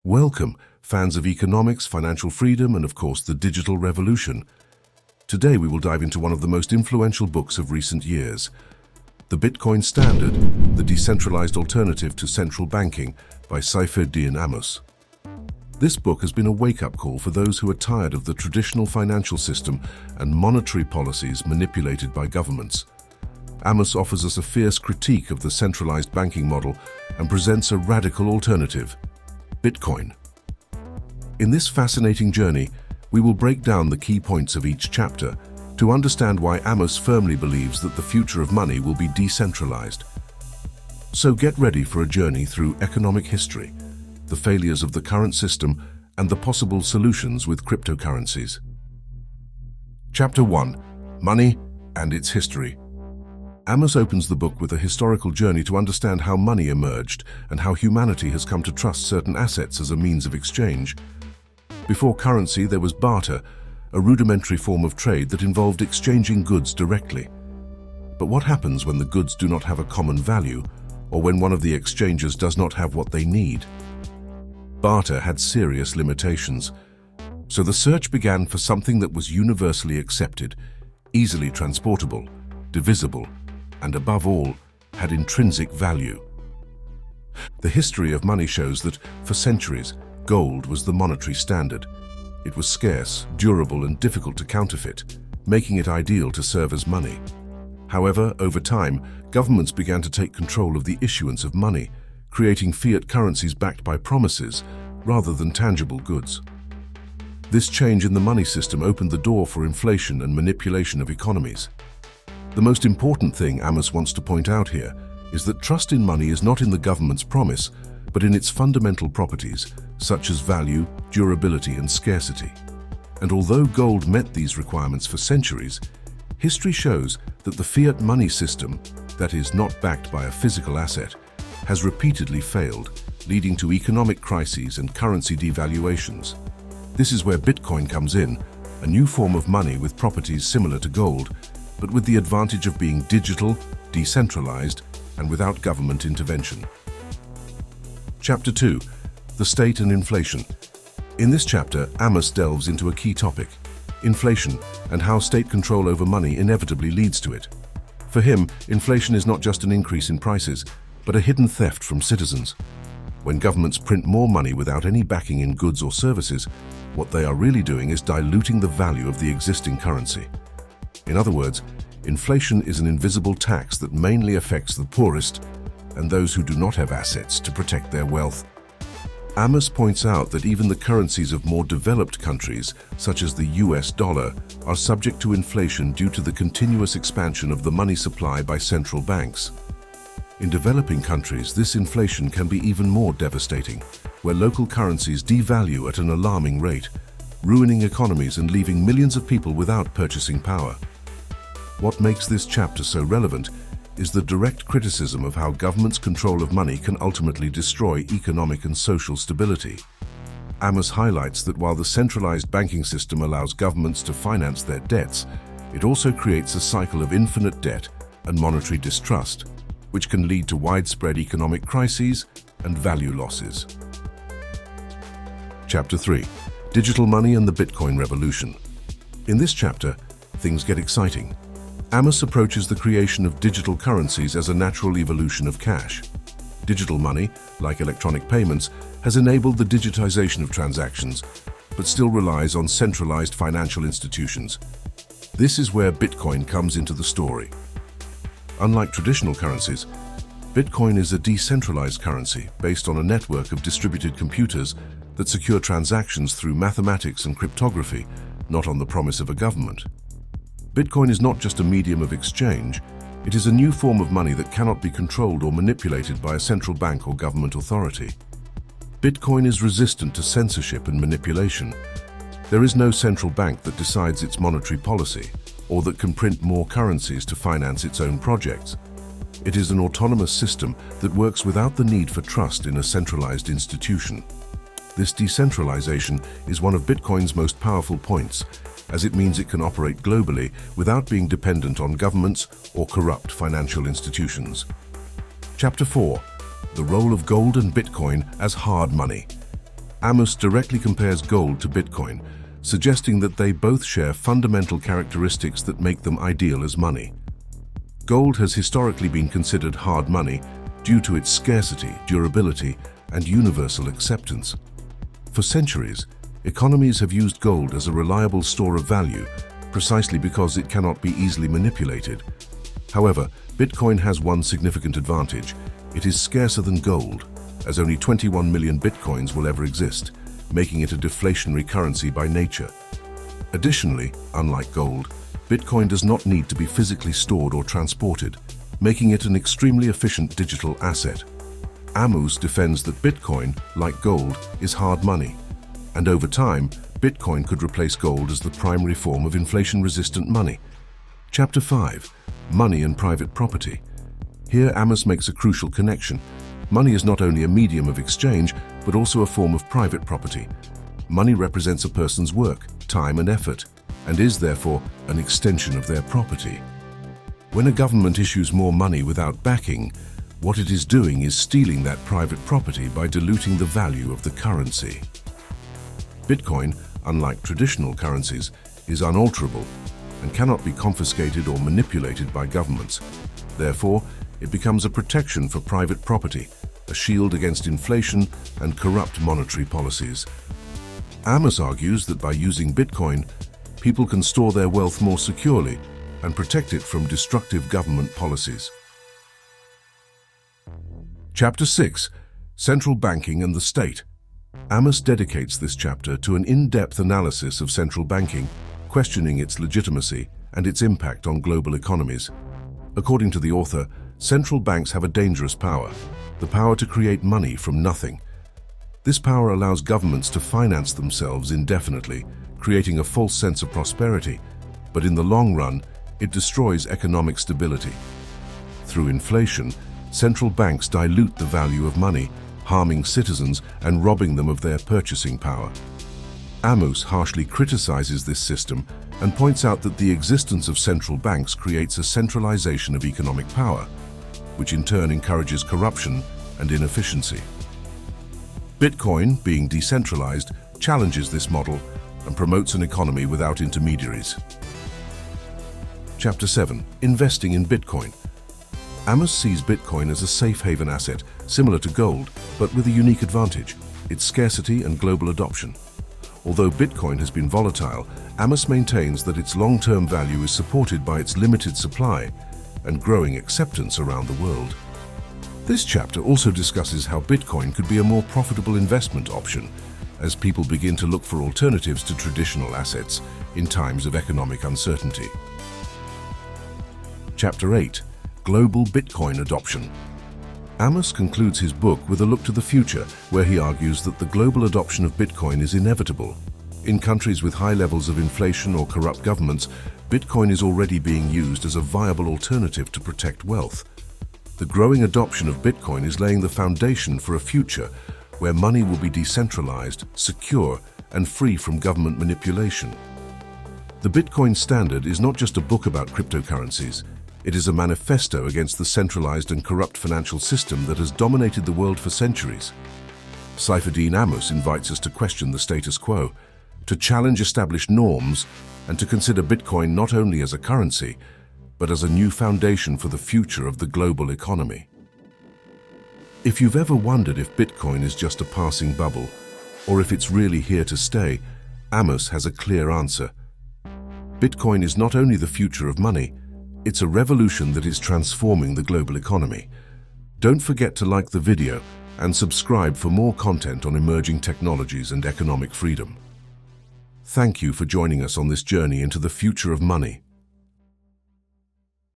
Welcome, fans of economics, financial freedom, and of course the digital revolution. Today we will dive into one of the most influential books of recent years, The Bitcoin Standard, The Decentralized Alternative to Central Banking by Saifedean Ammous. This book has been a wake-up call for those who are tired of the traditional financial system and monetary policies manipulated by governments. Ammous offers us a fierce critique of the centralized banking model and presents a radical alternative, Bitcoin. In this fascinating journey, we will break down the key points of each chapter to understand why Ammous firmly believes that the future of money will be decentralized. So get ready for a journey through economic history, the failures of the current system, and the possible solutions with cryptocurrencies. Chapter 1. Money and its History. Ammous opens the book with a historical journey to understand how money emerged and how humanity has come to trust certain assets as a means of exchange. Before currency, there was barter, a rudimentary form of trade that involved exchanging goods directly. But what happens when the goods do not have a common value, or when one of the exchangers does not have what they need? Barter had serious limitations, so the search began for something that was universally accepted, easily transportable, divisible, and above all, had intrinsic value. The history of money shows that, for centuries, gold was the monetary standard. It was scarce, durable, and difficult to counterfeit, making it ideal to serve as money. However, over time, governments began to take control of the issuance of money, creating fiat currencies backed by promises rather than tangible goods. This change in the money system opened the door for inflation and manipulation of economies. The most important thing Ammous wants to point out here is that trust in money is not in the government's promise, but in its fundamental properties, such as value, durability, and scarcity. And although gold met these requirements for centuries, history shows that the fiat money system, that is not backed by a physical asset, has repeatedly failed, leading to economic crises and currency devaluations. This is where Bitcoin comes in, a new form of money with properties similar to gold, but with the advantage of being digital, decentralized, and without government intervention. Chapter 2. The State and Inflation. In this chapter, Ammous delves into a key topic, inflation, and how state control over money inevitably leads to it. For him, inflation is not just an increase in prices, but a hidden theft from citizens. When governments print more money without any backing in goods or services, what they are really doing is diluting the value of the existing currency. In other words, inflation is an invisible tax that mainly affects the poorest and those who do not have assets to protect their wealth. Ammous points out that even the currencies of more developed countries, such as the US dollar, are subject to inflation due to the continuous expansion of the money supply by central banks. In developing countries, this inflation can be even more devastating, where local currencies devalue at an alarming rate, ruining economies and leaving millions of people without purchasing power. What makes this chapter so relevant is the direct criticism of how governments' control of money can ultimately destroy economic and social stability. Ammous highlights that while the centralized banking system allows governments to finance their debts, it also creates a cycle of infinite debt and monetary distrust, which can lead to widespread economic crises and value losses. Chapter 3. Digital Money and the Bitcoin Revolution. In this chapter, things get exciting. Ammous approaches the creation of digital currencies as a natural evolution of cash. Digital money, like electronic payments, has enabled the digitization of transactions, but still relies on centralized financial institutions. This is where Bitcoin comes into the story. Unlike traditional currencies, Bitcoin is a decentralized currency based on a network of distributed computers that secure transactions through mathematics and cryptography, not on the promise of a government. Bitcoin is not just a medium of exchange, it is a new form of money that cannot be controlled or manipulated by a central bank or government authority. Bitcoin is resistant to censorship and manipulation. There is no central bank that decides its monetary policy, or that can print more currencies to finance its own projects. It is an autonomous system that works without the need for trust in a centralized institution. This decentralization is one of Bitcoin's most powerful points, as it means it can operate globally without being dependent on governments or corrupt financial institutions. Chapter 4. The Role of Gold and Bitcoin as Hard Money. Ammous directly compares gold to Bitcoin, suggesting that they both share fundamental characteristics that make them ideal as money. Gold has historically been considered hard money due to its scarcity, durability, and universal acceptance. For centuries, economies have used gold as a reliable store of value, precisely because it cannot be easily manipulated. However, Bitcoin has one significant advantage. It is scarcer than gold, as only 21 million Bitcoins will ever exist, making it a deflationary currency by nature. Additionally, unlike gold, Bitcoin does not need to be physically stored or transported, making it an extremely efficient digital asset. Ammous defends that Bitcoin, like gold, is hard money, and over time, Bitcoin could replace gold as the primary form of inflation-resistant money. Chapter 5. Money and Private Property. Here, Ammous makes a crucial connection. Money is not only a medium of exchange, but also a form of private property. Money represents a person's work, time, and effort, and is therefore an extension of their property. When a government issues more money without backing, what it is doing is stealing that private property by diluting the value of the currency. Bitcoin, unlike traditional currencies, is unalterable and cannot be confiscated or manipulated by governments. Therefore, it becomes a protection for private property, a shield against inflation and corrupt monetary policies. Ammous argues that by using Bitcoin, people can store their wealth more securely and protect it from destructive government policies. Chapter 6. Central Banking and the State. Ammous dedicates this chapter to an in-depth analysis of central banking, questioning its legitimacy and its impact on global economies. According to the author, central banks have a dangerous power, the power to create money from nothing. This power allows governments to finance themselves indefinitely, creating a false sense of prosperity, but in the long run, it destroys economic stability. Through inflation, central banks dilute the value of money, harming citizens and robbing them of their purchasing power. Ammous harshly criticizes this system and points out that the existence of central banks creates a centralization of economic power, which in turn encourages corruption and inefficiency. Bitcoin, being decentralized, challenges this model and promotes an economy without intermediaries. Chapter 7. Investing in Bitcoin. Ammous sees Bitcoin as a safe haven asset, similar to gold, but with a unique advantage: its scarcity and global adoption. Although Bitcoin has been volatile, Ammous maintains that its long-term value is supported by its limited supply and growing acceptance around the world. This chapter also discusses how Bitcoin could be a more profitable investment option as people begin to look for alternatives to traditional assets in times of economic uncertainty. Chapter 8. Global Bitcoin Adoption. Ammous concludes his book with a look to the future, where he argues that the global adoption of Bitcoin is inevitable. In countries with high levels of inflation or corrupt governments, Bitcoin is already being used as a viable alternative to protect wealth. The growing adoption of Bitcoin is laying the foundation for a future where money will be decentralized, secure, and free from government manipulation. The Bitcoin Standard is not just a book about cryptocurrencies. It is a manifesto against the centralized and corrupt financial system that has dominated the world for centuries. Saifedean Ammous invites us to question the status quo, to challenge established norms, and to consider Bitcoin not only as a currency, but as a new foundation for the future of the global economy. If you've ever wondered if Bitcoin is just a passing bubble, or if it's really here to stay, Ammous has a clear answer. Bitcoin is not only the future of money, it's a revolution that is transforming the global economy. Don't forget to like the video and subscribe for more content on emerging technologies and economic freedom. Thank you for joining us on this journey into the future of money.